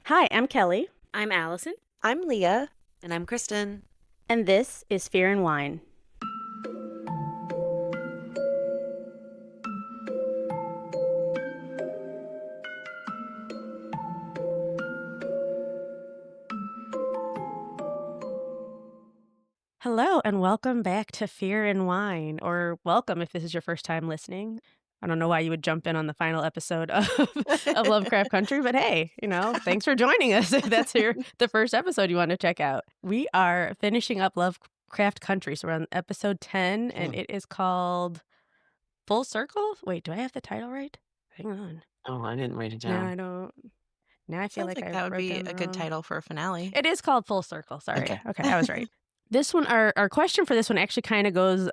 Hi, I'm Kelly, I'm Allison. I'm Leah. And I'm Kristen. and this is Fear and Wine. Hello, and welcome back to Fear and Wine, or welcome if this is your first time listening. I don't know why you would jump in on the final episode of Lovecraft Country, but hey, thanks for joining us if that's the first episode you want to check out. We are finishing up Lovecraft Country, so we're on episode 10, and it is called Full Circle? Wait, do I have the title right? Hang on. Oh, I didn't write it No, down. I don't. Now I feel Sounds like like I that would wrote be down a good wrong. title for a finale. It is called Full Circle. Sorry. Okay. Okay, I was right. This one, our question for this one actually kind of goes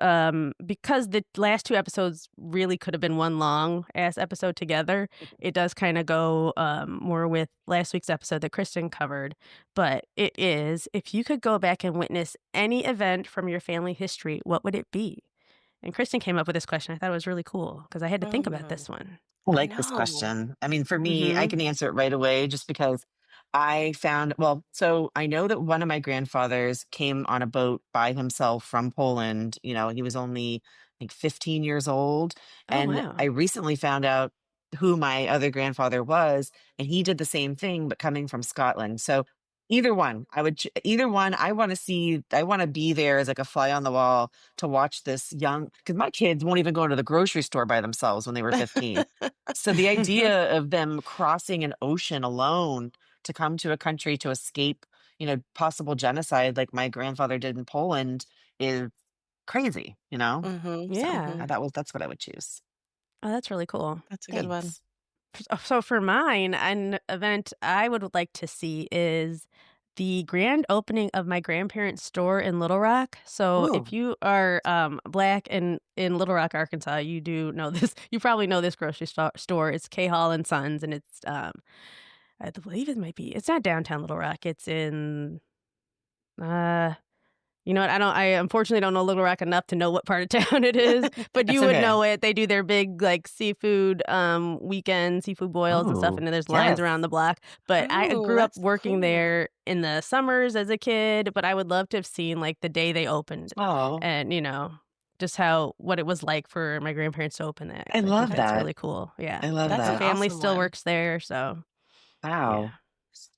because the last two episodes really could have been one long ass episode together. It does kind of go more with last week's episode that Kristen covered. But it is, if you could go back and witness any event from your family history, what would it be? And Kristen came up with this question. I thought it was really cool because I had to think about this one. I I like this know. question. I mean, for me, I can answer it right away just because so I know that one of my grandfathers came on a boat by himself from Poland. He was only like 15 years old. Oh, And wow. I recently found out who my other grandfather was, and he did the same thing, but coming from Scotland. So either one, I want to be there as like a fly on the wall to watch this because my kids won't even go into the grocery store by themselves when they were 15. So the idea of them crossing an ocean alone to come to a country to escape, possible genocide like my grandfather did in Poland is crazy, Mm-hmm. So Yeah. that's what I would choose. Oh, that's really cool. That's a good one. Thanks. So for mine, an event I would like to see is the grand opening of my grandparents' store in Little Rock. So Ooh. if you are Black and in Little Rock, Arkansas, you do know this. You probably know this grocery store. It's K Hall and Sons, and it's I believe it might be. It's not downtown Little Rock. It's in you know what? I unfortunately don't know Little Rock enough to know what part of town it is, but That's you would okay. know it. They do their big like seafood weekend, seafood boils and stuff, Oh, and then there's lines yes. around the block. But I Oh, grew up that's working cool. there in the summers as a kid, but I would love to have seen like the day they opened Oh, and just what it was like for my grandparents to open that. I 'Cause I think love that's that. really cool. Yeah. I love That's The an that. family awesome still one. works there, so yeah. Wow.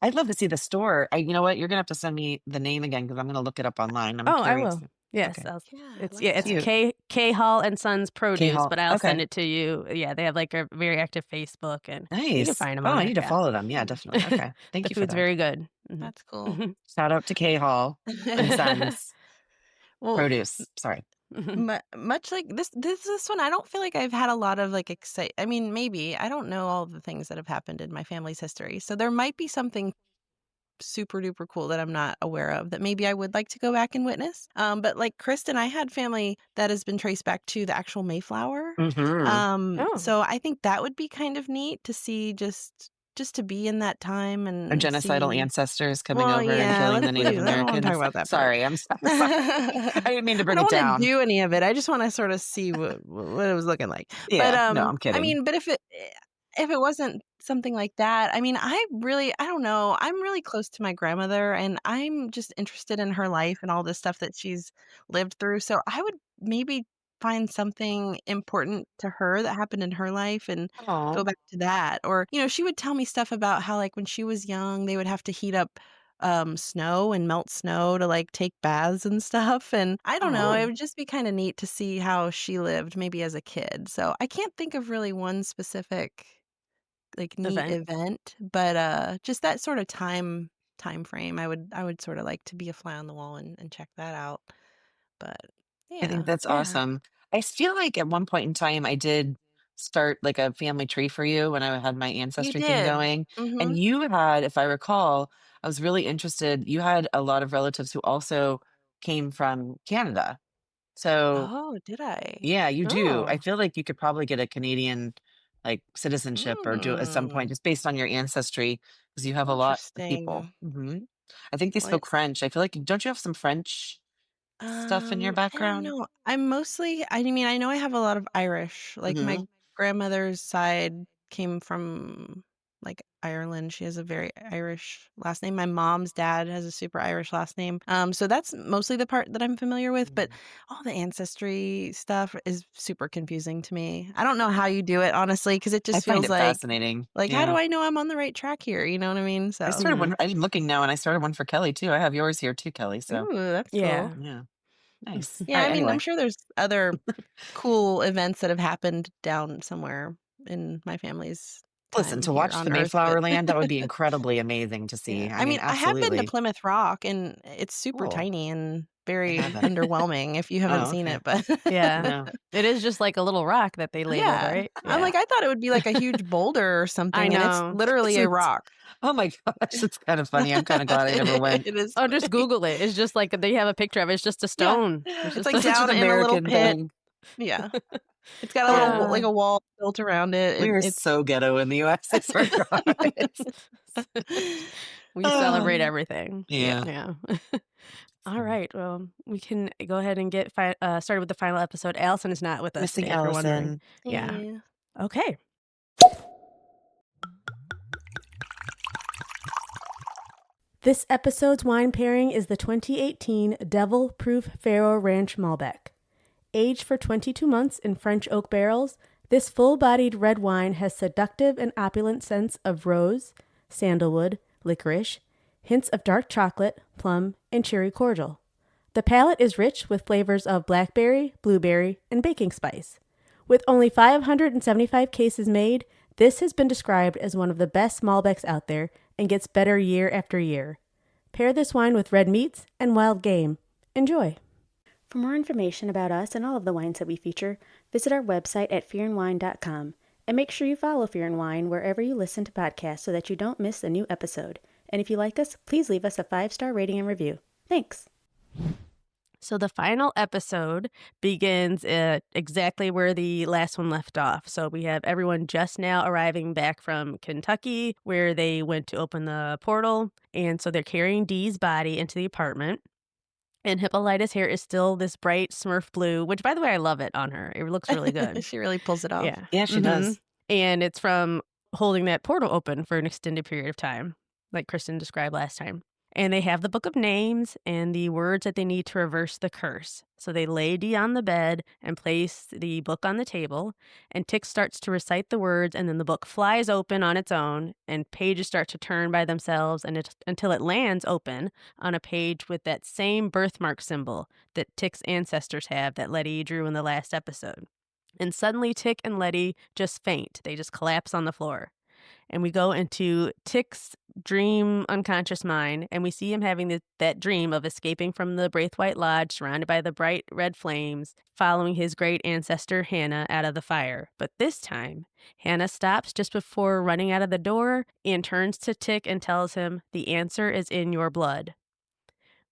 I'd love to see the store. You know what? You're gonna have to send me the name again because I'm gonna look it up online. I'm Oh, I curious. will. Yes, Okay. Yeah, I it's like it's that. Cute. K Hall and Sons K Produce, Hall. but I'll send Okay. it to you. Yeah, they have like a very active Facebook, and you can Nice. find them Oh, on I there. need to Yeah, follow them. Yeah, definitely. Okay. Thank the you for food's that. very good. That's cool. Shout out to K Hall and Sons Well, Produce. Sorry. much like this one, I don't feel like I've had a lot of like excite. I mean, maybe I don't know all the things that have happened in my family's history, so there might be something super duper cool that I'm not aware of that maybe I would like to go back and witness. But like Kristen, I had family that has been traced back to the actual Mayflower. Mm-hmm. Oh, So I think that would be kind of neat to see just to be in that time Our and genocidal see. ancestors coming Well, over and yeah, killing let's the Native leave. I don't want to talk Americans. about that part. Sorry, I'm sorry. I didn't mean to I bring don't it want to down. do any of it. I just want to sort of see what it was looking like. But Yeah, no, I'm I kidding. mean, but if it wasn't something like that, I mean, I don't know. I'm really close to my grandmother, and I'm just interested in her life and all this stuff that she's lived through. So I would maybe find something important to her that happened in her life and go Oh, back to that. Or, she would tell me stuff about how like when she was young, they would have to heat up snow and melt snow to like take baths and stuff. And I don't know, it oh. would just be kind of neat to see how she lived maybe as a kid. So I can't think of really one specific like neat event. event, but just that sort of time frame. I would sort of like to be a fly on the wall and check that out. But I think yeah. that's Yeah. awesome. I feel like at one point in time, I did start like a family tree for you when I had my You ancestry thing did. going. And Mhm. you had, if I recall, I was really interested. You had a lot of relatives who also came from Canada. So, Oh, did I? yeah, you do. I Oh, feel like you could probably get a Canadian like citizenship or do it at some point Mm, just based on your ancestry because you have a lot of people. interesting. I think they Well, spoke French. I feel like, don't you have some French stuff in your I don't background? know. I mean, I know I have a lot of Irish. Like my Hmm. grandmother's side came from like Ireland. She has a very Irish last name. My mom's dad has a super Irish last name. So that's mostly the part that I'm familiar with, but all the ancestry stuff is super confusing to me. I don't know how you do it, honestly, because it I just find feels it fascinating. like how do Yeah. I know I'm on the right track here? You know what I mean? I So, started one. I'm looking now, and I started one for Kelly too. I have yours here too, Kelly. So ooh, that's cool. Yeah. yeah, nice. All Yeah, right. I mean, I'm Anyway, sure there's other cool events that have happened down somewhere in my family's listen, time to here watch the on Earth, but Mayflower land, that would be incredibly amazing to yeah. see. I I mean, mean, I have been to absolutely. Plymouth Rock, and it's super Cool. tiny and I very haven't. underwhelming if you haven't Oh, seen okay. it, but Yeah. No. It is just like a little rock that they labeled, yeah. right? I'm Yeah. like, I thought it would be like a huge boulder or I something, and it's know. literally a It's- rock. oh my gosh, it's kind of funny. I'm kind of glad I never went. It is Oh, just funny. Google it. It's just like they have a picture of it. It's just a Yeah. stone. It's It's just like a Such an down in a little American pit. thing. Yeah. It's got a little yeah. like a wall built around it. We are It's so ghetto in the U.S. I swear to God. We celebrate Oh, everything. yeah. yeah. Yeah. All right. Well, we can go ahead and get started with the final episode. Allison is not with us Missing today, if you're wondering. Allison. Yeah. Yeah. Okay. This episode's wine pairing is the 2018 Devil Proof Faro Ranch Malbec. Aged for 22 months in French oak barrels, this full-bodied red wine has seductive and opulent scents of rose, sandalwood, licorice, hints of dark chocolate, plum, and cherry cordial. The palate is rich with flavors of blackberry, blueberry, and baking spice. With only 575 cases made, this has been described as one of the best Malbecs out there and gets better year after year. Pair this wine with red meats and wild game. Enjoy! For more information about us and all of the wines that we feature, visit our website at fearandwine.com. And make sure you follow Fear and Wine wherever you listen to podcasts so that you don't miss a new episode. And if you like us, please leave us a 5-star rating and review. Thanks! So the final episode begins exactly where the last one left off. So we have everyone just now arriving back from Kentucky, where they went to open the portal. And so they're carrying Dee's body into the apartment. And Hippolyta's hair is still this bright Smurf blue, which, by the way, I love it on her. It looks really good. She really pulls it off. Yeah. Yeah, she does. And it's from holding that portal open for an extended period of time, like Kristen described last time. And they have the book of names and the words that they need to reverse the curse. So they lay Dee on the bed and place the book on the table. And Tic starts to recite the words, and then the book flies open on its own, and pages start to turn by themselves until it lands open on a page with that same birthmark symbol that Tic's ancestors have that Leti drew in the last episode. And suddenly Tic and Leti just faint. They just collapse on the floor. And we go into Tic's dream unconscious mind, and we see him having that dream of escaping from the Braithwaite Lodge surrounded by the bright red flames, following his great ancestor Hannah out of the fire. But this time, Hannah stops just before running out of the door and turns to Tic and tells him, "The answer is in your blood."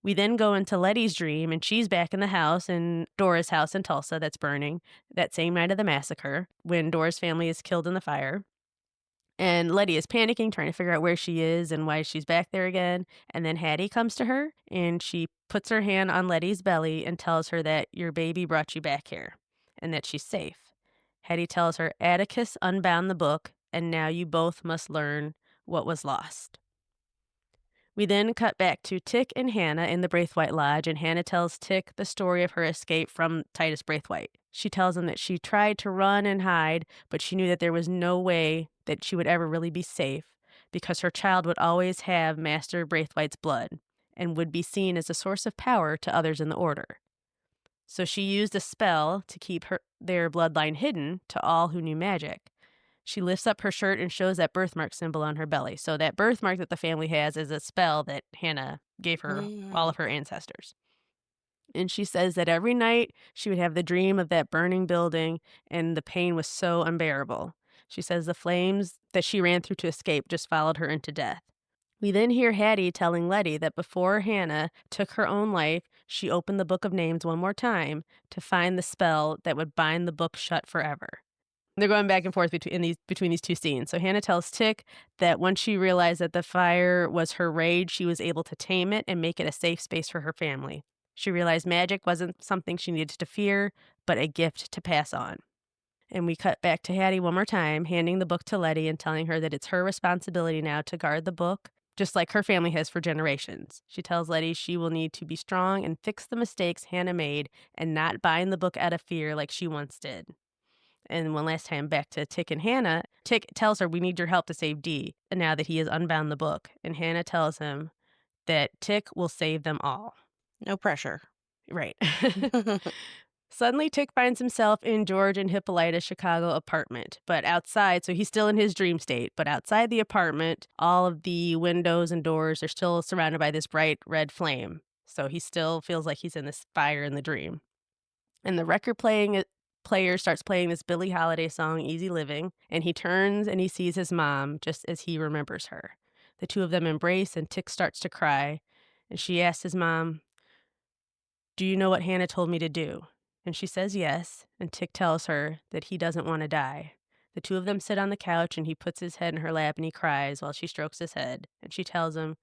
We then go into Letty's dream, and she's back in the house, in Dora's house in Tulsa that's burning, that same night of the massacre, when Dora's family is killed in the fire. And Letty is panicking, trying to figure out where she is and why she's back there again. And then Hattie comes to her, and she puts her hand on Letty's belly and tells her that your baby brought you back here and that she's safe. Hattie tells her Atticus unbound the book, and now you both must learn what was lost. We then cut back to Tic and Hannah in the Braithwaite Lodge, and Hannah tells Tic the story of her escape from Titus Braithwaite. She tells him that she tried to run and hide, but she knew that there was no way that she would ever really be safe because her child would always have Master Braithwaite's blood and would be seen as a source of power to others in the order. So she used a spell to keep their bloodline hidden to all who knew magic. She lifts up her shirt and shows that birthmark symbol on her belly. So that birthmark that the family has is a spell that Hannah gave her, all of her ancestors. And she says that every night she would have the dream of that burning building, and the pain was so unbearable. She says the flames that she ran through to escape just followed her into death. We then hear Hattie telling Letty that before Hannah took her own life, she opened the Book of Names one more time to find the spell that would bind the book shut forever. They're going back and forth between these two scenes. So Hannah tells Tic that once she realized that the fire was her rage, she was able to tame it and make it a safe space for her family. She realized magic wasn't something she needed to fear, but a gift to pass on. And we cut back to Hattie one more time, handing the book to Leti and telling her that it's her responsibility now to guard the book, just like her family has for generations. She tells Leti she will need to be strong and fix the mistakes Hannah made and not bind the book out of fear like she once did. And one last time back to Tic and Hannah, Tic tells her, "We need your help to save Dee," and now that he has unbound the book. And Hannah tells him that Tic will save them all. No pressure. Right. Suddenly, Tic finds himself in George and Hippolyta's Chicago apartment, but outside, so he's still in his dream state, but outside the apartment, all of the windows and doors are still surrounded by this bright red flame. So he still feels like he's in this fire in the dream. And the record player starts playing this Billie Holiday song, Easy Living, and he turns and he sees his mom just as he remembers her. The two of them embrace, and Tic starts to cry, and she asks his mom, "Do you know what Hannah told me to do?" And she says yes, and Tic tells her that he doesn't want to die. The two of them sit on the couch, and he puts his head in her lap and he cries while she strokes his head. And she tells him,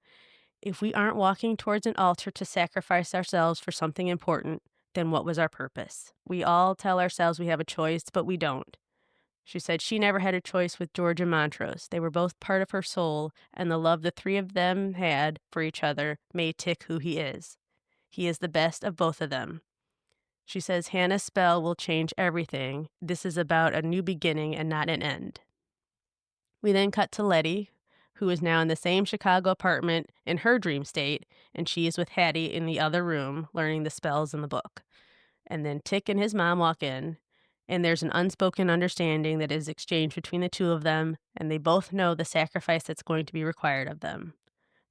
"If we aren't walking towards an altar to sacrifice ourselves for something important, then what was our purpose? We all tell ourselves we have a choice, but we don't." She said she never had a choice with George and Montrose. They were both part of her soul, and the love the three of them had for each other made Tic who he is. He is the best of both of them. She says Hannah's spell will change everything. This is about a new beginning and not an end. We then cut to Leti, who is now in the same Chicago apartment in her dream state, and she is with Hattie in the other room learning the spells in the book. And then Tic and his mom walk in, and there's an unspoken understanding that is exchanged between the two of them, and they both know the sacrifice that's going to be required of them.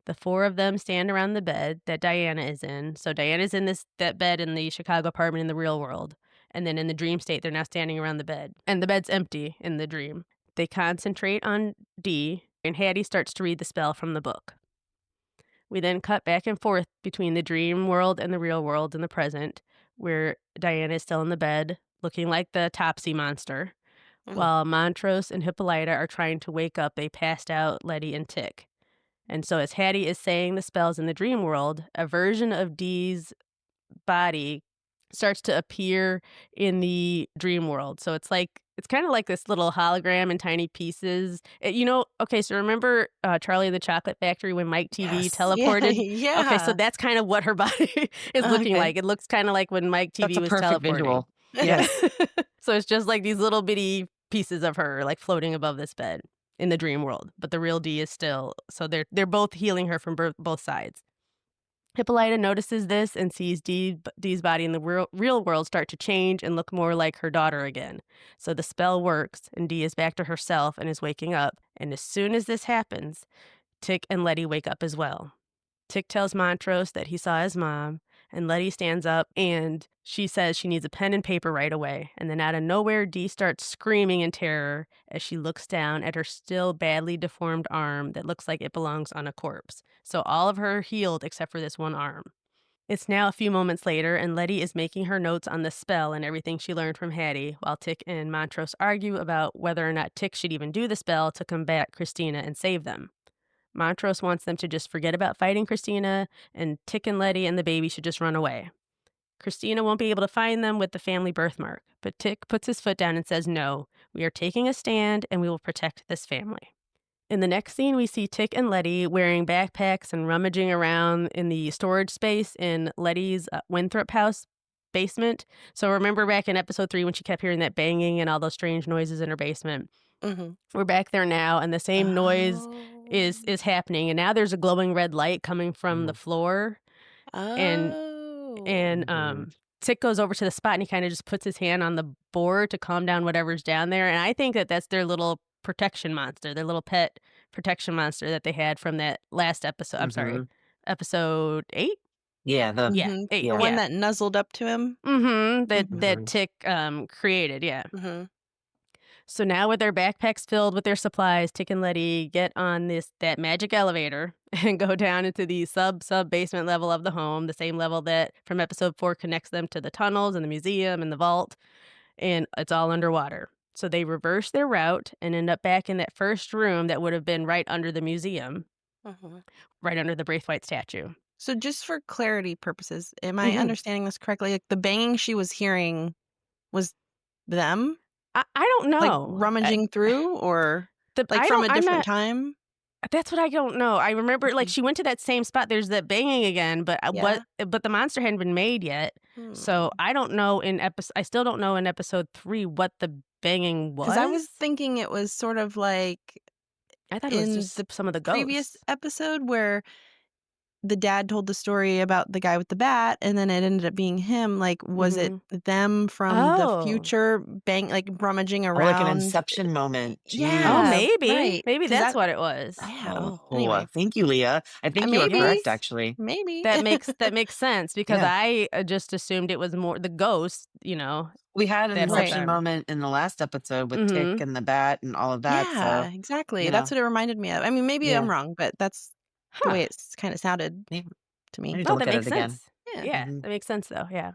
The four of them stand around the bed that Diana is in. So Diana's in that bed in the Chicago apartment in the real world. And then in the dream state, they're now standing around the bed. And the bed's empty in the dream. They concentrate on Dee, and Hattie starts to read the spell from the book. We then cut back and forth between the dream world and the real world in the present, where Diana is still in the bed, looking like the Topsy monster, while Montrose and Hippolyta are trying to wake up a passed out Leti and Tic. And so as Hattie is saying the spells in the dream world, a version of Dee's body starts to appear in the dream world. So it's kind of like this little hologram in tiny pieces. Okay, so remember Charlie and the Chocolate Factory when Mike TV Yes. teleported? Yeah. Okay, so that's kind of what her body is looking Okay. like. It looks kind of like when Mike TV That's a was perfect teleporting. visual. Yeah. Yes. So it's just like these little bitty pieces of her like floating above this bed in the dream world, but the real Dee is still, so they're both healing her from both sides. Hippolyta notices this and sees Dee's body in the real world start to change and look more like her daughter again. So the spell works, and Dee is back to herself and is waking up. And as soon as this happens, Tic and Leti wake up as well. Tic tells Montrose that he saw his mom, and Leti stands up and she says she needs a pen and paper right away. And then out of nowhere, Dee starts screaming in terror as she looks down at her still badly deformed arm that looks like it belongs on a corpse. So all of her healed except for this one arm. It's now a few moments later, and Leti is making her notes on the spell and everything she learned from Hattie, while Tic and Montrose argue about whether or not Tic should even do the spell to combat Christina and save them. Montrose wants them to just forget about fighting Christina, and Tic and Leti and the baby should just run away. Christina won't be able to find them with the family birthmark, but Tic puts his foot down and says, "No, we are taking a stand and we will protect this family." In the next scene, we see Tic and Leti wearing backpacks and rummaging around in the storage space in Letty's Winthrop house basement. So remember back in episode 3 when she kept hearing that banging and all those strange noises in her basement? Mm-hmm. We're back there now, and the same noise is happening. And now there's a glowing red light coming from the floor. And Tic goes over to the spot, and he kind of just puts his hand on the board to calm down whatever's down there. And I think that that's their little protection monster, their little pet protection monster that they had from that last episode. I'm sorry, episode 8? Yeah. Yeah, 8. The one that nuzzled up to him. That Tic created, yeah. Mm-hmm. So now with their backpacks filled with their supplies, Tic and Leti get on that magic elevator and go down into the sub basement level of the home, the same level that from episode 4 connects them to the tunnels and the museum and the vault, and it's all underwater. So they reverse their route and end up back in that first room that would have been right under the museum, right under the Braithwaite statue. So just for clarity purposes, am I understanding this correctly? Like the banging she was hearing was them? I don't Like, know. rummaging through or, like, I from don't a I'm different not time? That's what I don't know. I remember, like, Mhm. she went to that same spot. There's that banging again, but Yeah? but the monster hadn't been made yet. So Hmm. I don't know I still don't know in episode 3 what the banging 'Cause I was. was thinking it was sort of like I thought it was in just the some of the previous ghosts. episode where the dad told the story about the guy with the bat, and then it ended up being him. Like, was it Mhm. them from the Oh. future like, rummaging Or like an around? inception moment. Oh, Yeah, Jeez. maybe. right. Maybe Because that's that what it was. yeah, Oh, anyway. thank you, Leah. I think you are Maybe, correct, Yes. actually. maybe. That makes sense because Yeah. I just assumed it was more the ghost, We had an that whole Right. inception time. moment in the last episode with Tick Mhm. and the bat and all of that. Yeah, So, exactly. you That's know, what it reminded me of. I mean, maybe I'm yeah. wrong, but that's the Huh. way it's kinda sounded Maybe to I me. need to Oh, look that at makes it again. sense. Yeah. Yeah, Hmm. that makes sense though. Yeah.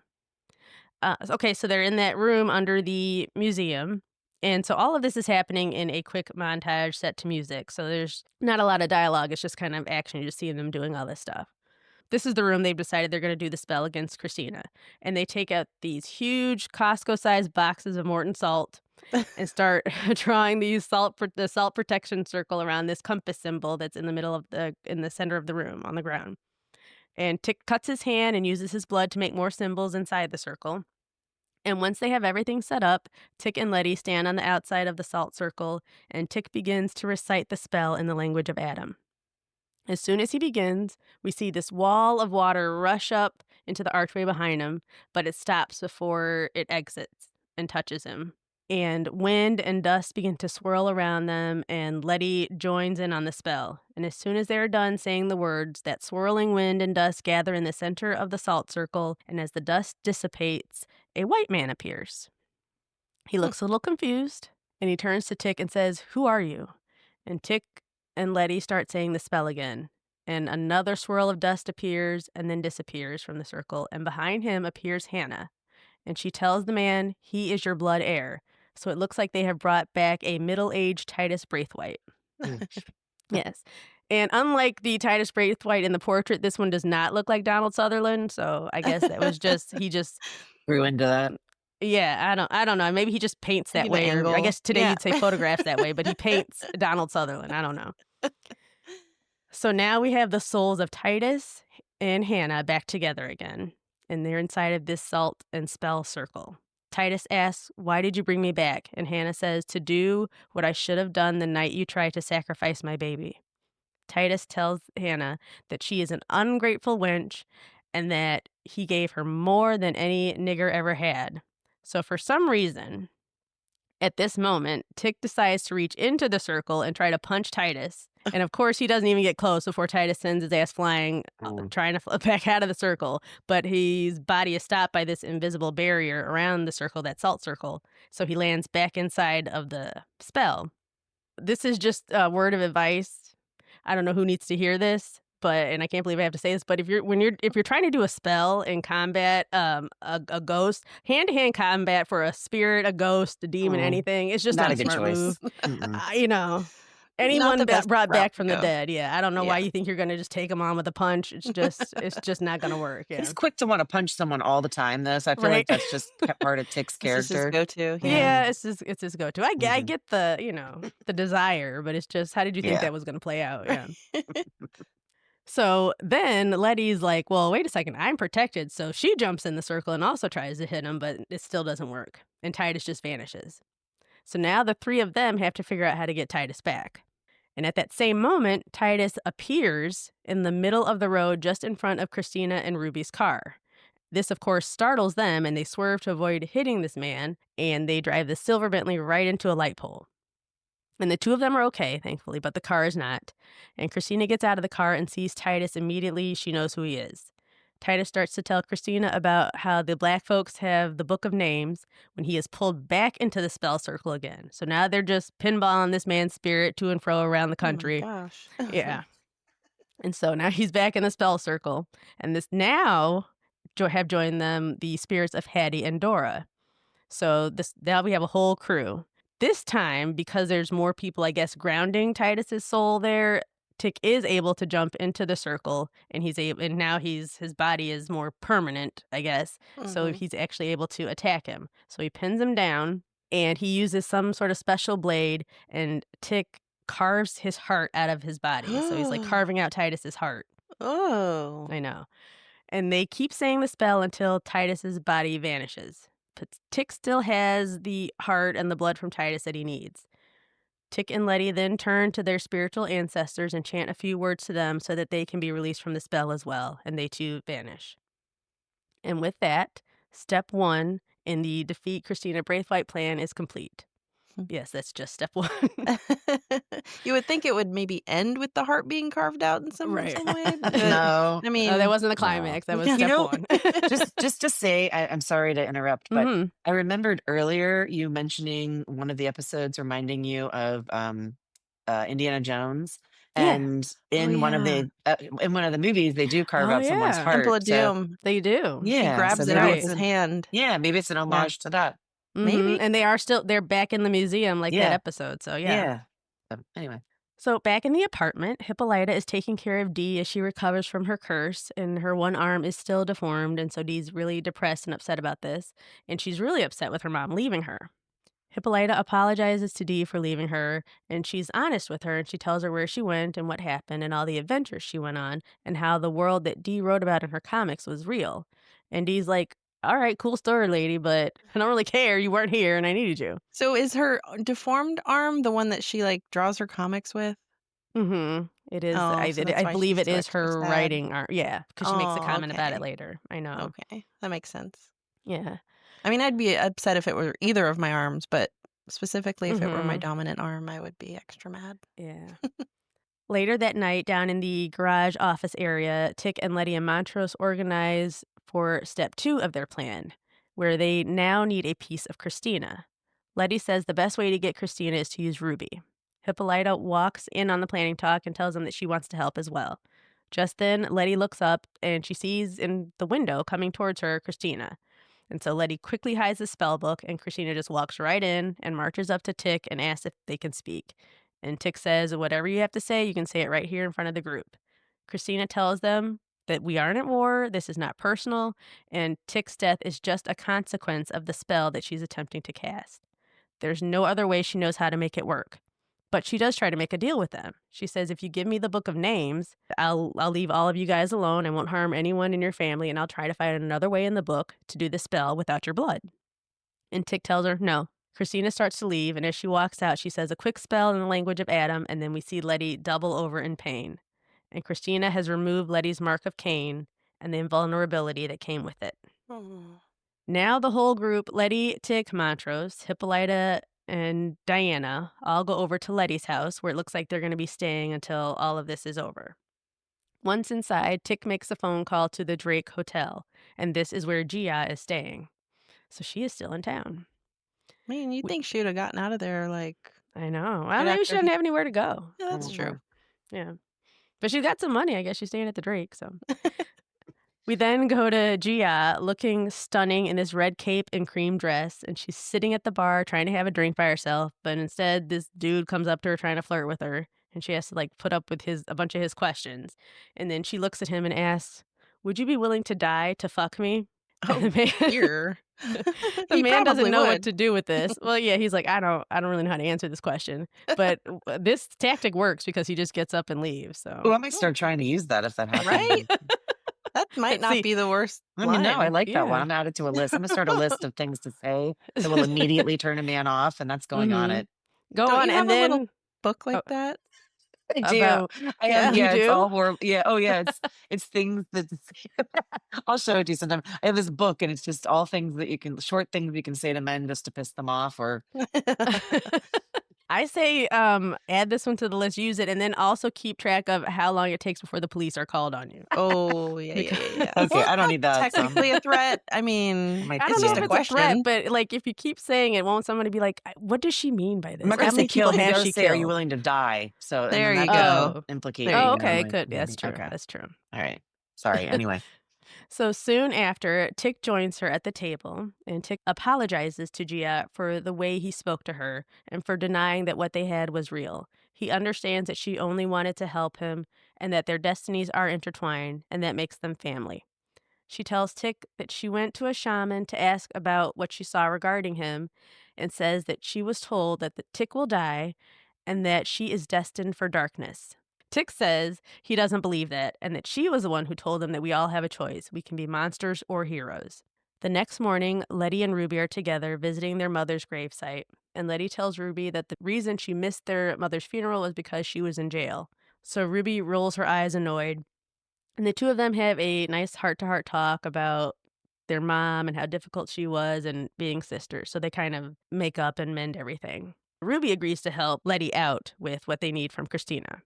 Okay, so they're in that room under the museum. And so all of this is happening in a quick montage set to music. So there's not a lot of dialogue. It's just kind of action. You're just seeing them doing all this stuff. This is the room they've decided they're going to do the spell against Christina. And they take out these huge Costco sized boxes of Morton salt and start drawing these the salt protection circle around this compass symbol that's in the middle of in the center of the room on the ground. And Tick cuts his hand and uses his blood to make more symbols inside the circle. And once they have everything set up, Tic and Leti stand on the outside of the salt circle, and Tic begins to recite the spell in the language of Adam. As soon as he begins, we see this wall of water rush up into the archway behind him, but it stops before it exits and touches him. And wind and dust begin to swirl around them, and Letty joins in on the spell. And as soon as they are done saying the words, that swirling wind and dust gather in the center of the salt circle, and as the dust dissipates, a white man appears. He looks a little confused, and he turns to Tick and says, "Who are you?" And Tick and Letty start saying the spell again. And another swirl of dust appears and then disappears from the circle, and behind him appears Hannah. And she tells the man, "He is your blood heir." So it looks like they have brought back a middle-aged Titus Braithwaite. Mm. Yes. And unlike the Titus Braithwaite in the portrait, this one does not look like Donald Sutherland. So I guess that was he just Grew into that. yeah, I don't know. Maybe he just paints Maybe that the way, or I angle. guess today Yeah. you'd say photographs that way, but he paints Donald Sutherland. I don't know. So now we have the souls of Titus and Hannah back together again, and they're inside of this salt and spell circle. Titus asks, "Why did you bring me back?" And Hannah says, "To do what I should have done the night you tried to sacrifice my baby." Titus tells Hannah that she is an ungrateful wench and that he gave her more than any nigger ever had. So for some reason, at this moment, Tick decides to reach into the circle and try to punch Titus. And of course, he doesn't even get close before Titus sends his ass flying, Mm. trying to flip back out of the circle. But his body is stopped by this invisible barrier around the circle, that salt circle. So he lands back inside of the spell. This is just a word of advice. I don't know who needs to hear this, and I can't believe I have to say this, but if you're trying to do a spell in combat, a ghost, hand-to-hand combat for a spirit, a ghost, a demon, Mm. anything, it's just Not not a a good smart choice. move. Mm-mm. You know, Not anyone the best brought route back to from the go. dead, yeah, I don't know why Yeah. you think you're gonna just take them on with a punch. It's just not gonna work. He's Yeah, quick to want to punch someone all the time, though. So I feel right. like that's just part of Tick's This is his character. go-to, yeah. Yeah. Yeah, it's his go-to. I Hmm. get the the desire, but it's just how did you think Yeah. that was gonna play out? Yeah. So then Letty's like, "Well, wait a second, I'm protected." So she jumps in the circle and also tries to hit him, but it still doesn't work. And Titus just vanishes. So now the three of them have to figure out how to get Titus back. And at that same moment, Titus appears in the middle of the road just in front of Christina and Ruby's car. This, of course, startles them, and they swerve to avoid hitting this man, and they drive the silver Bentley right into a light pole. And the two of them are okay, thankfully, but the car is not. And Christina gets out of the car and sees Titus immediately. She knows who he is. Titus starts to tell Christina about how the black folks have the book of names when he is pulled back into the spell circle again. So now they're just pinballing this man's spirit to and fro around the Oh my country. gosh. Yeah. And so now he's back in the spell circle. And this now have joined them the spirits of Hattie and Dora. So now we have a whole crew. This time, because there's more people, I guess, grounding Titus's soul there, Tick is able to jump into the circle, and now his body is more permanent, I guess. So Mhm. he's actually able to attack him. So he pins him down, and he uses some sort of special blade, and Tic carves his heart out of his body. So he's like carving out Titus's heart. Oh. I know. And they keep saying the spell until Titus's body vanishes. But Tic still has the heart and the blood from Titus that he needs. Tic and Leti then turn to their spiritual ancestors and chant a few words to them so that they can be released from the spell as well, and they too vanish. And with that, step 1 in the Defeat Christina Braithwaite plan is complete. Yes, that's just step 1. You would think it would maybe end with the heart being carved out in some Right. way, but No. I mean, that wasn't the climax. That was Yeah. step You know, 1. just to say, I'm sorry to interrupt, but Mhm. I remembered earlier you mentioning one of the episodes reminding you of Indiana Jones, Yeah. and Oh, in one of yeah. the movies they do carve Oh, out someone's yeah. Temple heart. of So Doom. They do. He yeah, so grabs it maybe out right. with his hand. maybe it's an Yeah. homage to that. Maybe. And they're back in the museum like that Yeah. episode. So yeah. Yeah. Anyway, So back in the apartment, Hippolyta is taking care of Dee as she recovers from her curse, and her one arm is still deformed, and so Dee's really depressed and upset about this, and she's really upset with her mom leaving her. Hippolyta apologizes to Dee for leaving her, and she's honest with her, and she tells her where she went and what happened and all the adventures she went on and how the world that Dee wrote about in her comics was real. And Dee's like, all right, cool story, lady, but I don't really care. You weren't here and I needed you. So is her deformed arm the one that she like draws her comics with? Mm-hmm. It is. Oh, so that's I why believe she's it so is extra her sad. writing art. Yeah, because she makes a Oh, comment about it okay. later. I know. Okay, that makes sense. Yeah. I mean, I'd be upset if it were either of my arms, but specifically if it were my Mhm. dominant arm, I would be extra mad. Yeah. Later that night, down in the garage office area, Tic and Leti and Montrose organize for step 2 of their plan, where they now need a piece of Christina. Leti says the best way to get Christina is to use Ruby. Hippolyta walks in on the planning talk and tells them that she wants to help as well. Just then, Leti looks up and she sees in the window coming towards her Christina. And so Leti quickly hides the spell book, and Christina just walks right in and marches up to Tic and asks if they can speak. And Tic says, whatever you have to say, you can say it right here in front of the group. Christina tells them that we aren't at war, this is not personal, and Tic's death is just a consequence of the spell that she's attempting to cast. There's no other way she knows how to make it work. But she does try to make a deal with them. She says, if you give me the book of names, I'll leave all of you guys alone. I won't harm anyone in your family, and I'll try to find another way in the book to do the spell without your blood. And Tic tells her, no. Christina starts to leave, and as she walks out, she says a quick spell in the language of Adam, and then we see Leti double over in pain. And Christina has removed Leti's mark of Cain and the invulnerability that came with it. Oh. Now the whole group, Leti, Tic, Montrose, Hippolyta, and Diana, all go over to Leti's house, where it looks like they're going to be staying until all of this is over. Once inside, Tic makes a phone call to the Drake Hotel, and this is where Gia is staying. So she is still in town. Man, you'd think she would have gotten out of there like. I know. Well, Right maybe after she doesn't he- have anywhere to go. Yeah, that's Mhm. true. Yeah. But she's got some money. I guess she's staying at the Drake, so. We then go to Gia, looking stunning in this red cape and cream dress, and she's sitting at the bar trying to have a drink by herself, but instead this dude comes up to her trying to flirt with her, and she has to like put up with a bunch of his questions. And then she looks at him and asks, "Would you be willing to die to fuck me?" Oh, And the man, dear. the He man doesn't probably know what would. to do with this. Well, yeah, he's like, I don't really know how to answer this question, but this tactic works because he just gets up and leaves. So Oh, I might start trying to use that if that happens. Right? That might not See, be the worst I mean, no, I line. like that one. yeah. I'm gonna add it to a list. I'm gonna start a list of things to say that will immediately turn a man off, and that's going on Mhm. it. Go Don't on, you have and a little then book like oh, that? I about do. I Yeah. have, you yeah, it's do? all horrible. Yeah. Oh, yeah. It's things that I'll show it to you sometime. I have this book, and it's just all things that short things you can say to men just to piss them off, or I say add this one to the list, use it, and then also keep track of how long it takes before the police are called on you. Oh, yeah. Because okay, Well, I it's don't not need that. So technically a threat. I I mean, might I it's don't know just if a it's a threat, question. but like if you keep saying it, won't somebody be like, what does she mean by I'm this? not How gonna say many people kill. He has does she say, "Are you killed? willing to die?" So, and There then you that go. could implicate There that you Oh, you go. okay, might good. Yeah, that's maybe. true. Okay. That's true. All right. Sorry. Anyway. So soon after, Tic joins her at the table, and Tic apologizes to Gia for the way he spoke to her and for denying that what they had was real. He understands that she only wanted to help him and that their destinies are intertwined, and that makes them family. She tells Tic that she went to a shaman to ask about what she saw regarding him, and says that she was told that the Tic will die and that she is destined for darkness. Tic says he doesn't believe that and that she was the one who told him that we all have a choice. We can be monsters or heroes. The next morning, Leti and Ruby are together visiting their mother's gravesite, and Leti tells Ruby that the reason she missed their mother's funeral was because she was in jail. So Ruby rolls her eyes annoyed, and the two of them have a nice heart-to-heart talk about their mom and how difficult she was and being sisters, so they kind of make up and mend everything. Ruby agrees to help Leti out with what they need from Christina.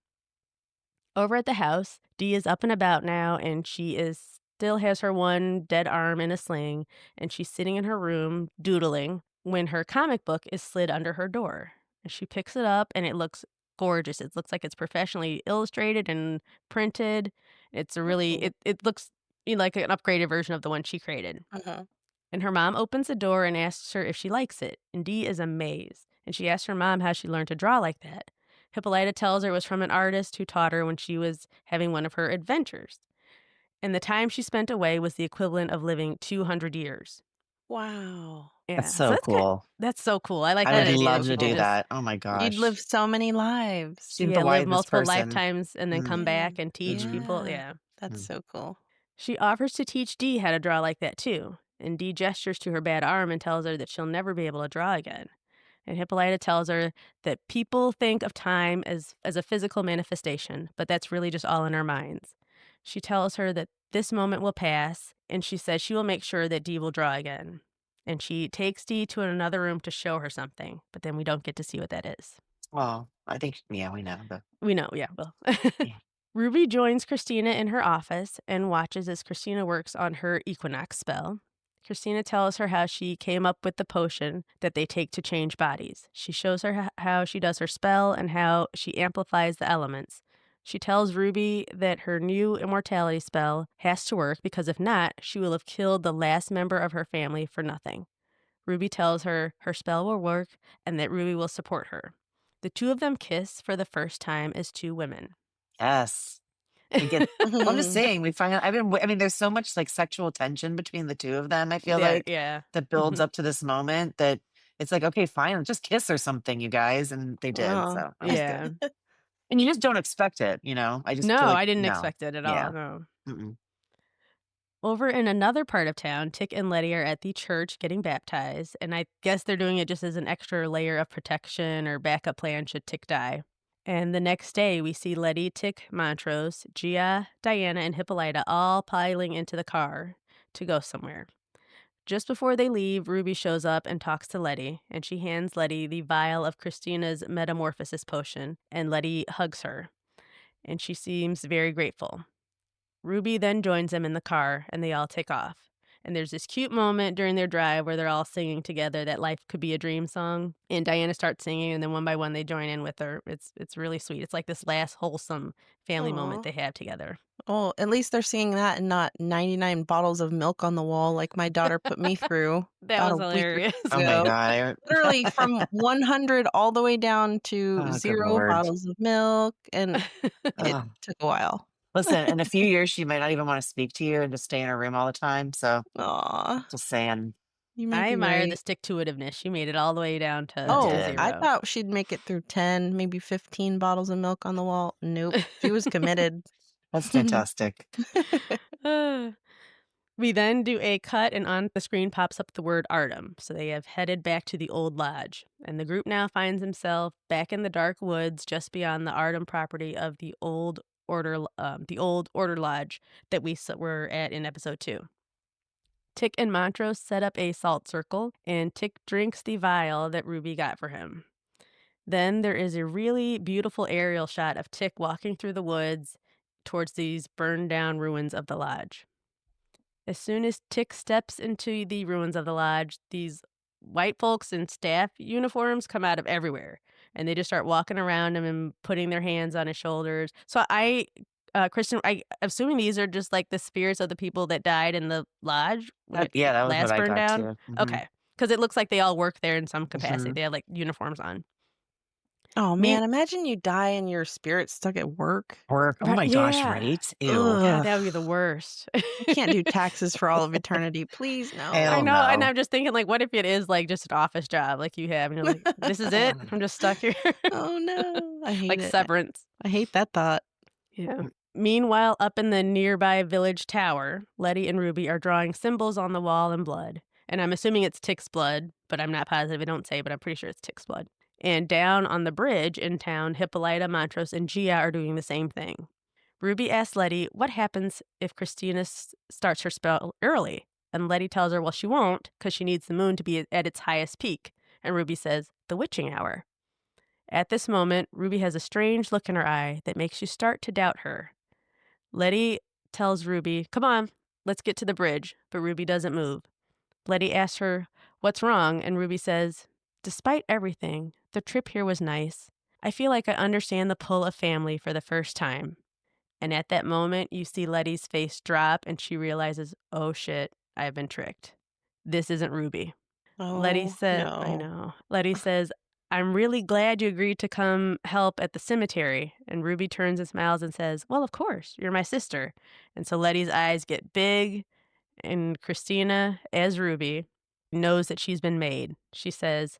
Over at the house, Dee is up and about now, and she still has her one dead arm in a sling, and she's sitting in her room doodling when her comic book is slid under her door. And she picks it up, and it looks gorgeous. It looks like it's professionally illustrated and printed. It's a really Oh. it looks like an upgraded version of the one she created. Uh-huh. And her mom opens the door and asks her if she likes it. And Dee is amazed. And she asks her mom how she learned to draw like that. Hippolyta tells her it was from an artist who taught her when she was having one of her adventures. And the time she spent away was the equivalent of living 200 years. Wow. That's Yeah. So so cool. that's so cool. I like I that would That is idea so love that she to could do cool. just, that. Oh my You'd live gosh. so many lives. Seem the live wisest multiple person. lifetimes and then come Mm, Yeah. back and teach mm, people. Yeah. Yeah. That's mm. so cool. She offers to teach Dee how to draw like that too. And Dee gestures to her bad arm and tells her that she'll never be able to draw again. And Hippolyta tells her that people think of time as a physical manifestation, but that's really just all in our minds. She tells her that this moment will pass, and she says she will make sure that Dee will draw again. And she takes Dee to another room to show her something, but then we don't get to see what that is. Well, I think, yeah, we know. But We know, yeah, well. yeah. Ruby joins Christina in her office and watches as Christina works on her equinox spell. Christina tells her how she came up with the potion that they take to change bodies. She shows her how she does her spell and how she amplifies the elements. She tells Ruby that her new immortality spell has to work because if not, she will have killed the last member of her family for nothing. Ruby tells her her spell will work and that Ruby will support her. The two of them kiss for the first time as two women. Yes. We get, well, I'm just Mhm. saying, we find out, I mean, there's so much like sexual tension between the two of them, I feel There, like, yeah. that builds up to this moment that it's like, okay, fine, just kiss or something, you guys. And they did. Oh. So that was good. Yeah. And you just don't expect it, I just No, feel like, I didn't no. expect it at all, Yeah. no. Mm-mm. Over in another part of town, Tic and Letty are at the church getting baptized, and I guess they're doing it just as an extra layer of protection or backup plan should Tic die. And the next day, we see Letty, Tic, Montrose, Gia, Diana, and Hippolyta all piling into the car to go somewhere. Just before they leave, Ruby shows up and talks to Letty, and she hands Letty the vial of Christina's metamorphosis potion, and Letty hugs her, and she seems very grateful. Ruby then joins them in the car, and they all take off. And there's this cute moment during their drive where they're all singing together that "Life Could Be a Dream" song. And Diana starts singing, and then one by one they join in with her. It's really sweet. It's like this last wholesome family moment Aw. they have together. Oh, at least they're singing that and not 99 bottles of milk on the wall like my daughter put me through That about was a week or hilarious. two Oh my ago. God. Literally from 100 all the way down to Oh, good 0 Lord. bottles of milk, and it Oh. took a while. Listen, in a few years, she might not even want to speak to you and just stay in her room all the time. So Aw, just saying, you may I be admire the right. stick-to-itiveness. She made it all the way down you to Oh, did. I 0. thought she'd make it through 10, maybe 15 bottles of milk on the wall. Nope, she was committed. That's fantastic. We then do a cut, and on the screen pops up the word Artem. So they have headed back to the old lodge. And the group now finds himself back in the dark woods just beyond the Artem property of the old order lodge that we were at in episode 2. Tic and Montrose set up a salt circle, and Tic drinks the vial that Ruby got for him. Then there is a really beautiful aerial shot of Tic walking through the woods towards these burned down ruins of the lodge. As soon as Tic steps into the ruins of the lodge, these white folks in staff uniforms come out of everywhere, and they just start walking around him and putting their hands on his shoulders. So Kristen, I assuming these are just like the spirits of the people that died in the lodge when it Yeah, that was what last I burned thought down. too. Okay, because it looks like they all work there in some capacity. Hmm. They have like uniforms on. Oh, Me man, imagine you die and your spirit's stuck at work. Or, oh Right, my gosh, yeah. right? Ew. God, Ugh. that would be the worst. I can't do taxes for all of eternity. Please, I Hell no. know, and no. I'm just thinking, like, what if it is, like, just an office job like you have, and you're like, "This is it? I'm just stuck here." Oh, no. I hate Like it. Severance. I hate that thought. Yeah. Meanwhile, up in the nearby village tower, Letty and Ruby are drawing symbols on the wall in blood. And I'm assuming it's Tic's blood, but I'm not positive. I don't say, but I'm pretty sure it's Tic's blood. And down on the bridge in town, Hippolyta, Montrose, and Gia are doing the same thing. Ruby asks Letty what happens if Christina starts her spell early. And Letty tells her, well, she won't, because she needs the moon to be at its highest peak. And Ruby says, the witching hour. At this moment, Ruby has a strange look in her eye that makes you start to doubt her. Letty tells Ruby, come on, let's get to the bridge, but Ruby doesn't move. Letty asks her, what's wrong? And Ruby says, despite everything, the trip here was nice. I feel like I understand the pull of family for the first time. And at that moment, you see Letty's face drop and she realizes, oh shit, I've been tricked. This isn't Ruby. Letty Oh, said, I no. know. Letty says, I'm really glad you agreed to come help at the cemetery. And Ruby turns and smiles and says, well, of course, you're my sister. And so Letty's eyes get big, and Christina, as Ruby, knows that she's been made. She says,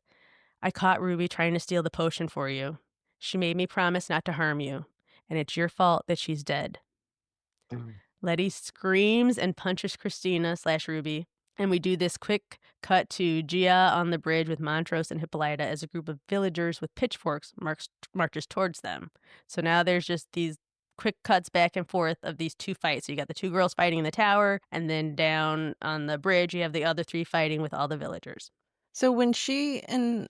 I caught Ruby trying to steal the potion for you. She made me promise not to harm you, and it's your fault that she's dead. Mm. Letty screams and punches Christina/Ruby, and we do this quick cut to Gia on the bridge with Montrose and Hippolyta as a group of villagers with pitchforks marches towards them. So now there's just these quick cuts back and forth of these two fights. So you got the two girls fighting in the tower, and then down on the bridge you have the other three fighting with all the villagers. So when she and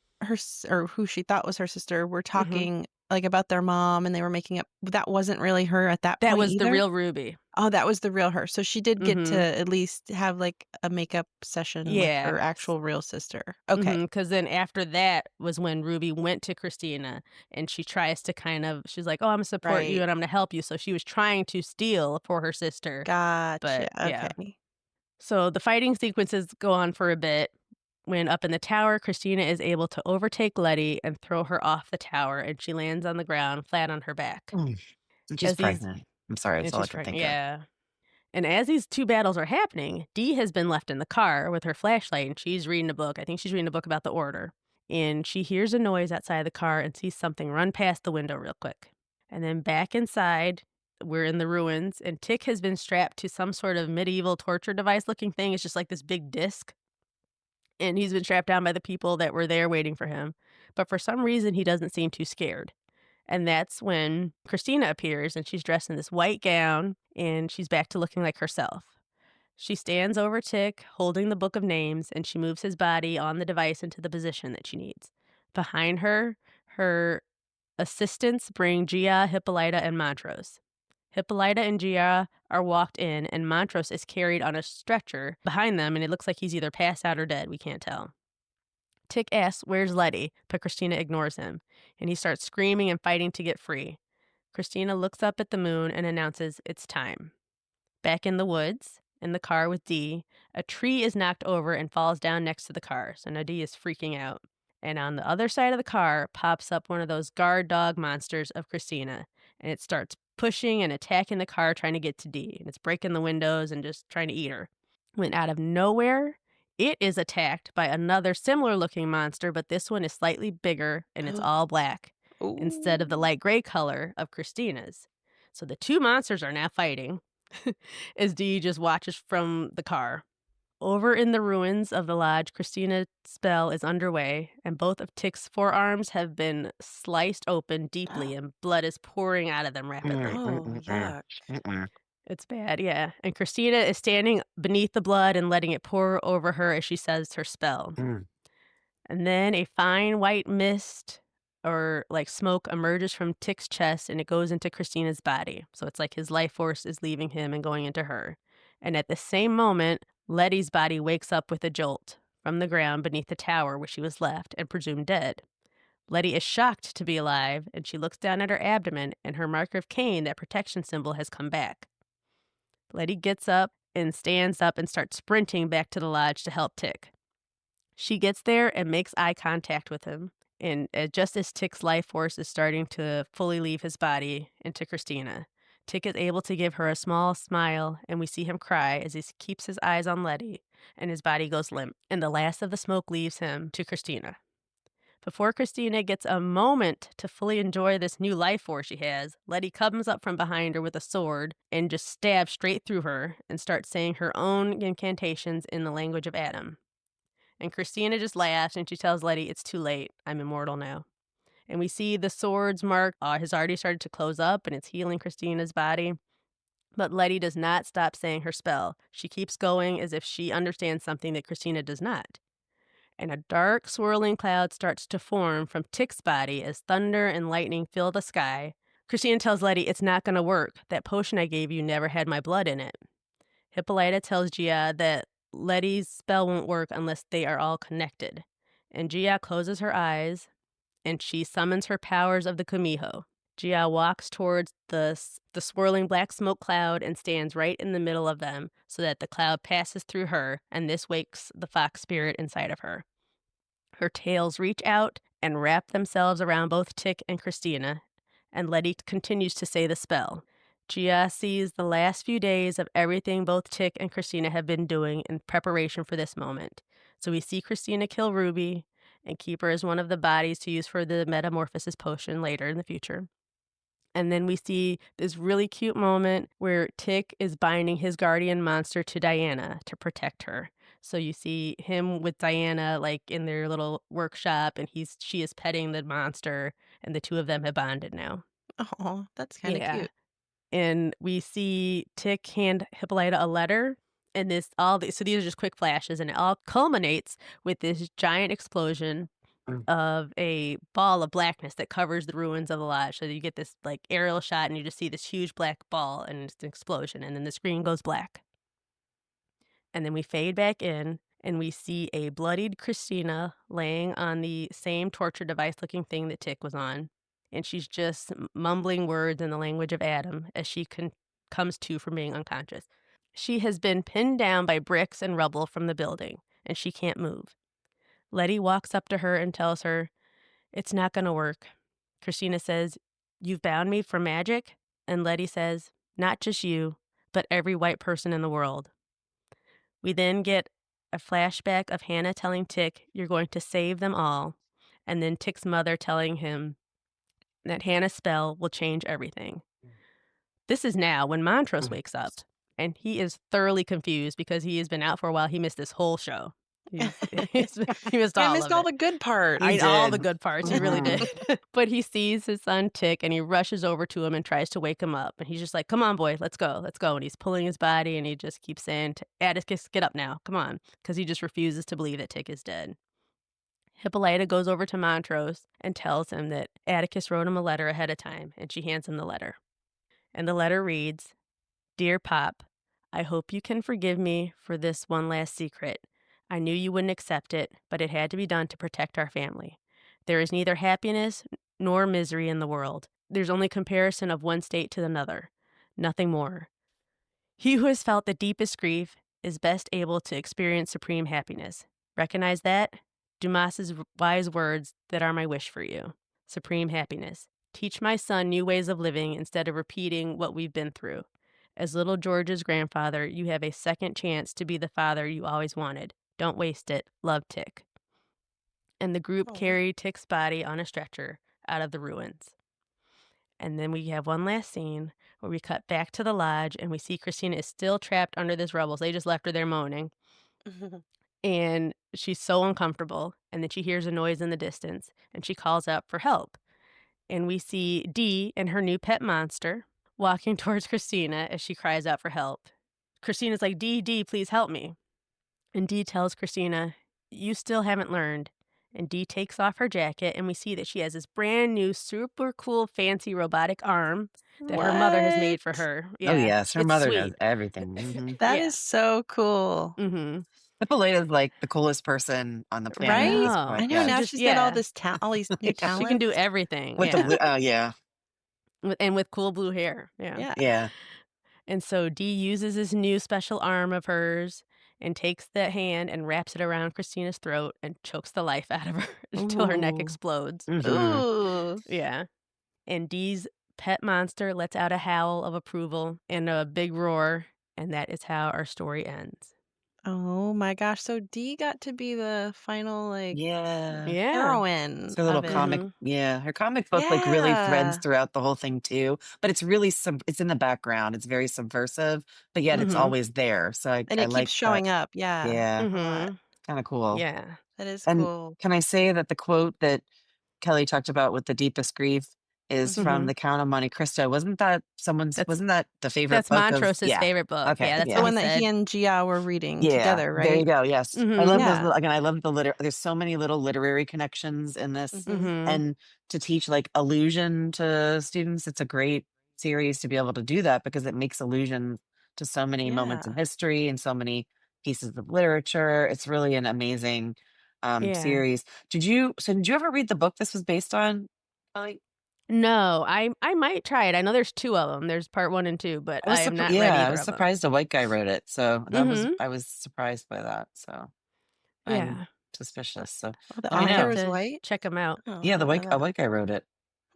or who she thought was her sister were Hmm. talking, like, about their mom and they were making up, that wasn't really her at that That point was the either? real Ruby. Oh, that was the real her. So she did get to Hmm. at least have, like, a makeup session with Yeah. her actual real sister. Okay. Because then after that was when Ruby went to Christina and she tries to she's like, oh, I'm gonna support you Right. and I'm gonna help you. So she was trying to steal for her sister. Gotcha. But yeah. Okay. So the fighting sequences go on for a bit. When up in the tower, Christina is able to overtake Letty and throw her off the tower, and she lands on the ground flat on her back. Mm. And she's As these, pregnant. I'm sorry, and that's all I she's could pregnant, think of. yeah. And as these two battles are happening, Dee has been left in the car with her flashlight and she's reading a book. I think she's reading a book about the order. And she hears a noise outside the car and sees something run past the window real quick. And then back inside, we're in the ruins, and Tic has been strapped to some sort of medieval torture device looking thing. It's just like this big disc. And he's been strapped down by the people that were there waiting for him. But for some reason, he doesn't seem too scared. And that's when Christina appears, and she's dressed in this white gown and she's back to looking like herself. She stands over Tic, holding the book of names, and she moves his body on the device into the position that she needs. Behind her, her assistants bring Gia, Hippolyta, and Montrose. Hippolyta and Gia are walked in, and Montrose is carried on a stretcher behind them, and it looks like he's either passed out or dead. We can't tell. Tic asks, where's Letty? But Christina ignores him, and he starts screaming and fighting to get free. Christina looks up at the moon and announces it's time. Back in the woods, in the car with Dee, a tree is knocked over and falls down next to the car, so now Dee is freaking out. And on the other side of the car pops up one of those guard dog monsters of Christina, and it starts pushing and attacking the car, trying to get to Dee, and it's breaking the windows and just trying to eat her. When out of nowhere, it is attacked by another similar looking monster, but this one is slightly bigger and it's all black instead of the Ooh. light gray color of Christina's. So the two monsters are now fighting as Dee just watches from the car. Over in the ruins of the lodge, Christina's spell is underway, and both of Tic's forearms have been sliced open deeply, and blood is pouring out of them rapidly. Oh, yuck. It's bad, yeah. And Christina is standing beneath the blood and letting it pour over her as she says her spell. And then a fine white mist or like smoke emerges from Tic's chest and it goes into Christina's body. So it's like his life force is leaving him and going into her. And at the same moment, Letty's body wakes up with a jolt from the ground beneath the tower where she was left and presumed dead. Letty is shocked to be alive, and she looks down at her abdomen, and her marker of Cain, that protection symbol, has come back. Letty gets up and stands up and starts sprinting back to the lodge to help Tic. She gets there and makes eye contact with him, And just as Tic's life force is starting to fully leave his body into Christina, Tic is able to give her a small smile, and we see him cry as he keeps his eyes on Letty, and his body goes limp, and the last of the smoke leaves him to Christina. Before Christina gets a moment to fully enjoy this new life force she has, Letty comes up from behind her with a sword and just stabs straight through her and starts saying her own incantations in the language of Adam. And Christina just laughs and she tells Letty, "It's too late. I'm immortal now." And we see the sword's mark has already started to close up and it's healing Christina's body. But Letty does not stop saying her spell. She keeps going as if she understands something that Christina does not. And a dark, swirling cloud starts to form from Tic's body as thunder and lightning fill the sky. Christina tells Letty, "It's not going to work. That potion I gave you never had my blood in it." Hippolyta tells Gia that Letty's spell won't work unless they are all connected. And Gia closes her eyes and she summons her powers of the Kumiho. Gia walks towards the swirling black smoke cloud and stands right in the middle of them so that the cloud passes through her, and this wakes the fox spirit inside of her. Her tails reach out and wrap themselves around both Tic and Christina, and Letty continues to say the spell. Gia sees the last few days of everything both Tic and Christina have been doing in preparation for this moment. So we see Christina kill Ruby and keep her as one of the bodies to use for the metamorphosis potion later in the future. And then we see this really cute moment where Tic is binding his guardian monster to Diana to protect her. So you see him with Diana like in their little workshop, and she is petting the monster, and the two of them have bonded now. Oh, that's kind of Yeah. cute. And we see Tic hand Hippolyta a letter, and so these are just quick flashes, and it all culminates with this giant explosion of a ball of blackness that covers the ruins of the lodge. So you get this like aerial shot and you just see this huge black ball and it's an explosion, and then the screen goes black. And then we fade back in and we see a bloodied Christina laying on the same torture device looking thing that Tic was on. And she's just mumbling words in the language of Adam as she comes to from being unconscious. She has been pinned down by bricks and rubble from the building, and she can't move. Letty walks up to her and tells her, "It's not going to work." Christina says, "You've bound me for magic?" And Letty says, "Not just you, but every white person in the world." We then get a flashback of Hannah telling Tic, "You're going to save them all." And then Tic's mother telling him that Hannah's spell will change everything. This is now when Montrose wakes up, and he is thoroughly confused because he has been out for a while. He missed this whole show. He missed I all missed of all it. the good parts. He All the did. good parts. He really did. But he sees his son Tic and he rushes over to him and tries to wake him up. And he's just like, "Come on, boy, let's go, let's go." And he's pulling his body and he just keeps saying, "Atticus, get up now, come on." Because he just refuses to believe that Tic is dead. Hippolyta goes over to Montrose and tells him that Atticus wrote him a letter ahead of time, and she hands him the letter. And the letter reads, "Dear Pop, I hope you can forgive me for this one last secret. I knew you wouldn't accept it, but it had to be done to protect our family. There is neither happiness nor misery in the world. There's only comparison of one state to another. Nothing more. He who has felt the deepest grief is best able to experience supreme happiness. Recognize that? Dumas's wise words that are my wish for you. Supreme happiness. Teach my son new ways of living instead of repeating what we've been through. As little George's grandfather, you have a second chance to be the father you always wanted. Don't waste it. Love, Tic." And the group carried Tic's body on a stretcher out of the ruins. And then we have one last scene where we cut back to the lodge and we see Christina is still trapped under this rubble. So they just left her there moaning. And she's so uncomfortable. And then she hears a noise in the distance and she calls out for help. And we see Dee and her new pet monster walking towards Christina as she cries out for help. Christina's like, Dee, please help me." And Dee tells Christina, "You still haven't learned." And Dee takes off her jacket, and we see that she has this brand new, super cool, fancy robotic arm that her mother has made for her. Yeah, Oh, yes. Her it's mother sweet. knows everything. That Yeah. is so cool. Mm-hmm. Hippolyta's like the coolest person on the planet Right? at this know. point. I know. Yeah. Now just- she's got all yeah. all these new talents. She can do everything. With yeah. the blue, yeah. with cool blue hair. Yeah. Yeah. Yeah. And so Dee uses this new special arm of hers, and takes the hand and wraps it around Christina's throat and chokes the life out of her until her neck Ooh. explodes. Mhm. Ooh. Yeah. And Dee's pet monster lets out a howl of approval and a big roar, and that is how our story ends. Oh my gosh. So Dee got to be the final, like, Yeah. Yeah. heroine It's her little of it. comic, Mhm. yeah, her comic book, like, really threads Yeah. throughout the whole thing too, but it's really it's in the background, it's very subversive, but yet it's Mhm. always there, so And I it keeps like that. showing up. Yeah. Yeah, A lot. Mhm. kinda cool. Yeah. That is And cool. can I say that the quote that Kelly talked about with the deepest grief is from Mhm. The Count of Monte Cristo? That's Wasn't that the favorite that's book of Montrose's yeah. favorite book. Okay, Yeah, that's The what yeah. he one that he said. and Gia were reading Yeah, together, there you right? go, yes. I Mhm. love those Yeah. little again, I love there's so many little literary connections in this, Mhm. Mhm. and to teach, like, allusion to students, it's a great series to be able to do that because it makes allusion to so many moments in Yeah. history and so many pieces of literature. It's really an amazing, Yeah. series. Did you ever read the book this was based on, Kelly? No, I might try it. I know there's 2 of them. There's part 1 and 2, but I have not read I either was of them. surprised a white guy wrote it, so Mhm. I was surprised by that, so I'm Yeah. suspicious, so Oh, the let me I author have know. is to white? check them out. Oh, Yeah, I didn't know a that. white guy wrote it.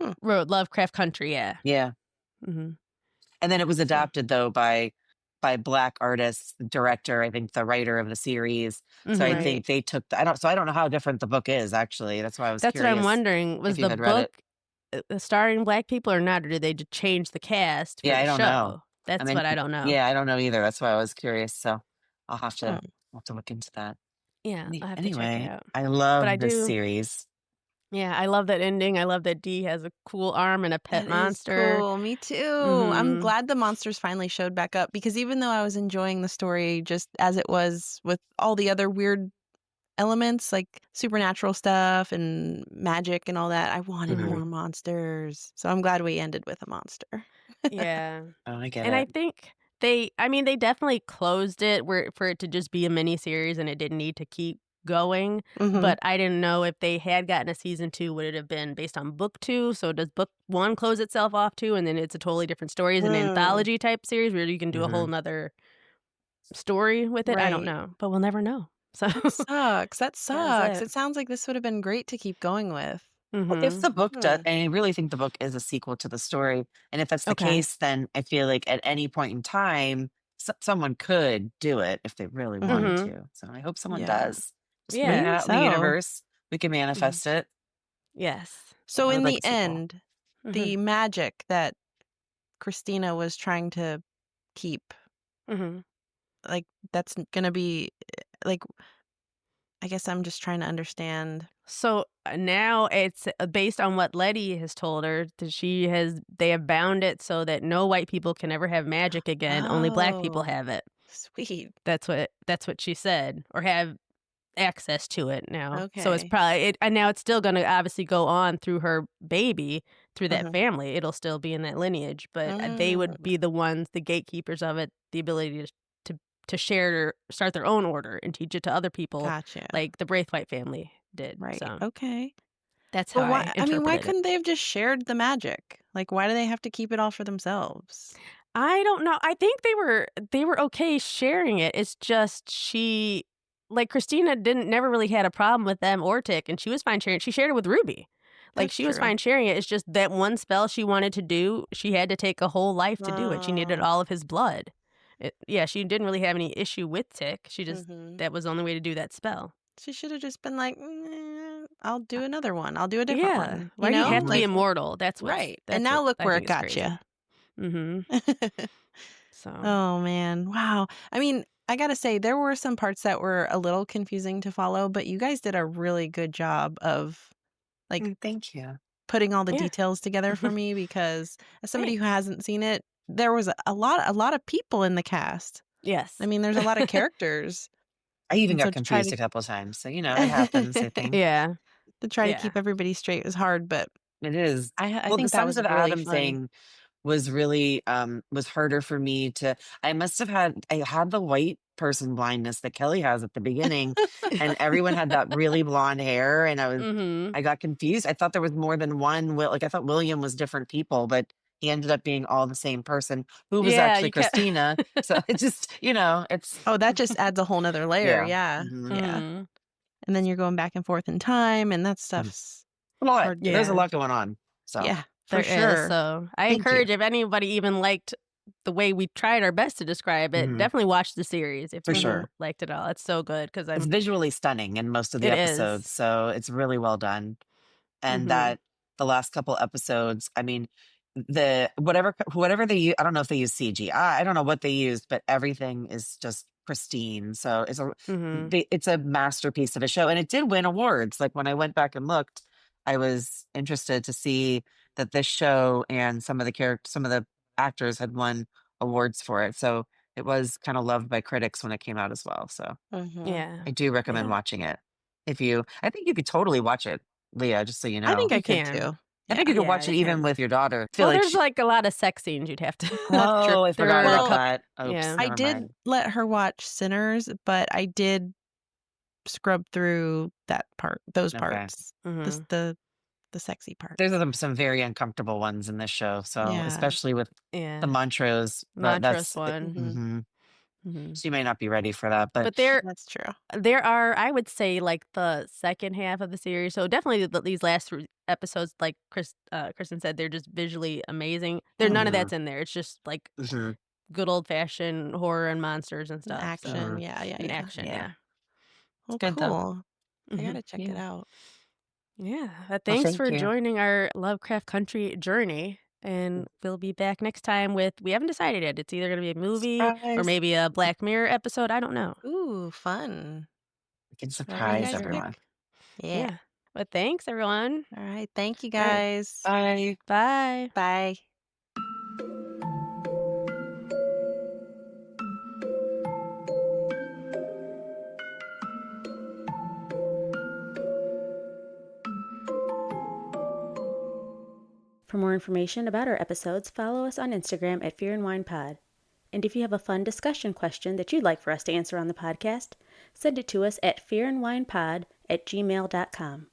Hmm. Wrote Lovecraft Country, yeah. Yeah, Mhm. and then it was So adapted though by Black artists, the director, I think the writer of the series. So I mhm. Right. think they took I don't know how different the book is actually. That's why I was That's what I'm curious wondering. if Was you the had read book, it. starring Black people or not, or did they just change the cast for Yeah, the I don't know. show? I That's mean, what I don't know. yeah, I don't know either. That's why I was curious. So Hmm. I'll have to look into that. Yeah, I'll have to check it Anyway, out. I But I love this do series. yeah, I love that ending. I love that Dee has a cool arm and a pet That is monster. cool. Me too. I'm Mhm. glad the monsters finally showed back up because even though I was enjoying the story just as it was with all the other weird elements like supernatural stuff and magic and all that, I wanted Mhm. more monsters. So I'm glad we ended with a monster. Yeah. Oh, I get And I it. think they definitely closed it where for it to just be a mini series and it didn't need to keep going. Mhm. But I didn't know if they had gotten a season 2, would it have been based on book 2? So does book 1 close itself off too, and then it's a totally different story? Is it an Mm, anthology type series where you can do a whole Mhm. nother story with it? I don't right. know, but we'll never know. So That sucks. That that is sucks. it. It sounds like this would have been great to keep going with. Well, if Mhm. the book does, Hmm. and I really think the book is a sequel to the story, and if that's the Okay. case, then I feel like at any point in time, someone could do it if they really wanted Mhm. Mhm. to. So I hope someone Yeah. does. Just putting it Yeah. Maybe out in the so. universe. We can Mhm. manifest it. Yes. So I would in like the a sequel. end, Mhm. the magic that Christina was trying to keep, Mhm. like, that's gonna be, like, I guess I'm just trying to understand. So now it's based on what Letty has told her that they have bound it so that no white people can ever have magic again. Only Black people Oh, have it. sweet. That's what she said, or have access to it now. So it's Okay. probably and now it's still going to obviously go on through her baby, through that Mhm. family. It'll still be in that lineage, but they would Mm, be the ones, the gatekeepers of it, the ability to to share start their own order and teach it to other people, gotcha. like the Braithwaite family did. Right. So Okay. that's how But I why interpreted it. couldn't they have just shared the magic? Like, why do they have to keep it all for themselves? I don't know. I think they were okay sharing it. It's just like Christina didn't never really had a problem with them or Tick, and she was fine sharing it. She shared it with Ruby. Like That's she was true. fine sharing it. It's just that one spell she wanted to do, she had to take a whole life to do it. She needed Oh. all of his blood. Yeah, she didn't really have any issue with Tick. She just Mhm. that was the only way to do that spell. She should have just been like, I'll do another one. I'll do a different Yeah. one." Why do you have to be Like, immortal? right. And That's now what look I where think it is got you. crazy. Mhm. So, Oh, man. Wow. I mean, I gotta say, there were some parts that were a little confusing to follow, but you guys did a really good job of, like, Thank you. putting all the yeah. details together for me because as somebody who Thanks. hasn't seen it, there was a lot of people in the cast. I Yes. mean, there's a lot of characters. I even And so got to try confused to a couple of times. So, it happens, I think. Yeah. to try to Yeah. keep everybody straight was hard, but It is. I Well, the think that Sons was of really Adam fun. thing was really was harder for me to I had the white person blindness that Kelly has at the beginning, and everyone had that really blonde hair, and Mhm. I got confused. I thought there was more than one I thought William was different people, but he ended up being all the same person who was Yeah, actually you kept. Christina. So it's just, it's, Oh, that just adds a whole nother layer. yeah. Yeah. Mhm. Yeah. Mhm. And then you're going back and forth in time, and that stuff's A lot. hard There's a to. Yeah. lot going on. So, Yeah, for There is. sure. So I Thank you. encourage if anybody even liked the way we tried our best to describe it, mhm, definitely watch the series if for you sure. liked it all. It's so good because It's I'm. visually stunning in most of the It is. episodes. So it's really well done. And Mhm. that the last couple episodes, I mean, whatever they use, I don't know if they use CG. I don't know what they used, but everything is just pristine. So Mhm. it's a masterpiece of a show, and it did win awards. Like when I went back and looked, I was interested to see that this show and some of the actors had won awards for it. So it was kind of loved by critics when it came out as well. So Mhm. Yeah. I do recommend Yeah. watching it. I think you could totally watch it, Leah, just so you I think know. I You could can. too. I think Yeah. you could Yeah, watch you it even can. with your daughter. I feel Well, like there's like a lot of sex scenes you'd have to not trip. oh, I There forgot are a about Well, couple. that. Oops, Yeah. I never did mind. let her watch Sinners, but I did scrub through those Okay. parts. Mhm. The sexy There's parts. some very uncomfortable ones in this show. So Yeah. especially with the Yeah. Montrose, but Montrose one. Mhm. Mhm. so you may not be ready for that, but But there That's true. are, I would say, like the second half of the series. So definitely these last three episodes, like Kristen said, they're just visually amazing. There, none of Mhm. that's in there. It's just like mhm, good old fashioned horror and monsters and And stuff. So action. mhm, Yeah, yeah, in yeah. action, yeah, yeah. it's Well, good though. cool. I Hmm. gotta check it Yeah. out. Yeah. But Well, thanks thank for you. joining our Lovecraft Country journey. And we'll be back next time with, we haven't decided yet. It's either going to be a movie or Surprise. maybe a Black Mirror episode. I don't know. Ooh, fun. We can Whatever you For surprise guys sure. everyone. pick. Yeah. Yeah. But thanks, everyone. All right. Thank you All right. guys. Bye. Bye. Bye. For more information about our episodes, follow us on Instagram at Fear and Wine Pod. And if you have a fun discussion question that you'd like for us to answer on the podcast, send it to us at fearandwinepod@gmail.com.